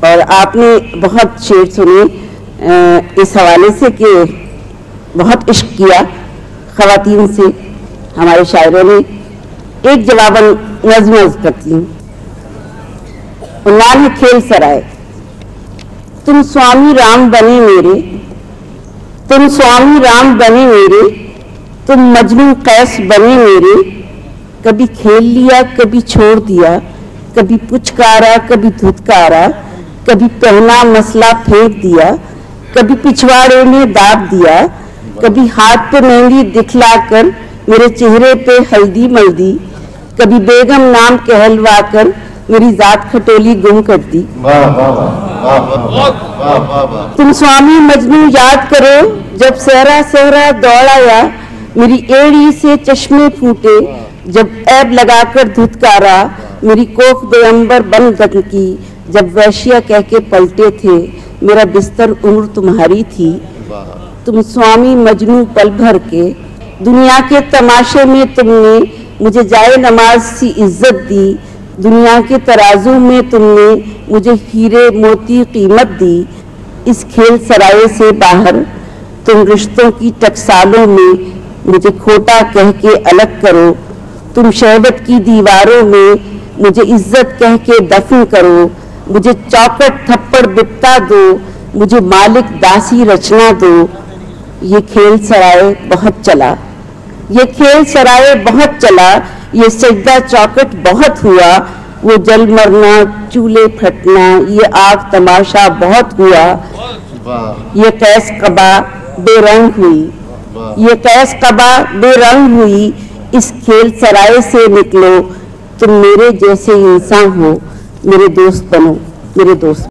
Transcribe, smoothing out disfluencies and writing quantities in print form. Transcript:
और आपने बहुत शेर सुने इस हवाले से कि बहुत इश्क किया ख़वातीन से हमारे शायरों ने। एक जवाबन नज़्म अर्ज़ करती हूँ। उन्नान है खेल सराय। तुम स्वामी राम बने मेरे, तुम स्वामी राम बने मेरे, तुम मजनू कैस बने मेरे। कभी खेल लिया कभी छोड़ दिया, कभी पुचकारा कभी धुतकारा, कभी पहना मसला फेंक दिया, कभी पिछवाड़े में दाब दिया, कभी हाथ पे मेहंदी दिखलाकर मेरे चेहरे पे हल्दी मल दी, कभी बेगम नाम कहलवा कर मेरी जात खटोली गुम कर दी। तुम स्वामी मजनू याद करो जब सहरा सहरा दौड़ाया, मेरी एड़ी से चश्मे फूटे जब ऐब लगाकर धुतकारा, मेरी कोख बेअंबर बन की जब वैश्या कह के पलटे थे, मेरा बिस्तर उम्र तुम्हारी थी। तुम स्वामी मजनू पल भर के दुनिया के तमाशे में तुमने मुझे जाए नमाज सी इज्जत दी, दुनिया के तराजू में तुमने मुझे हीरे मोती कीमत दी। इस खेल सराय से बाहर तुम रिश्तों की टकसालों में मुझे खोटा कह के अलग करो, तुम शहवत की दीवारों में मुझे इज्जत कह के दफन करो, मुझे चौकट थप्पड़ बिपता दो, मुझे मालिक दासी रचना दो। ये खेल सराय बहुत चला, ये खेल सराय बहुत चला, ये सजदा चौकट बहुत हुआ, वो जल मरना चूल्हे फटना ये आग तमाशा बहुत हुआ। ये कैस कबा बेरंग हुई, ये कैस कबा बेरंग हुई, इस खेल सराय से निकलो, तुम मेरे जैसे इंसान हो, मेरे दोस्त बनो, मेरे दोस्त।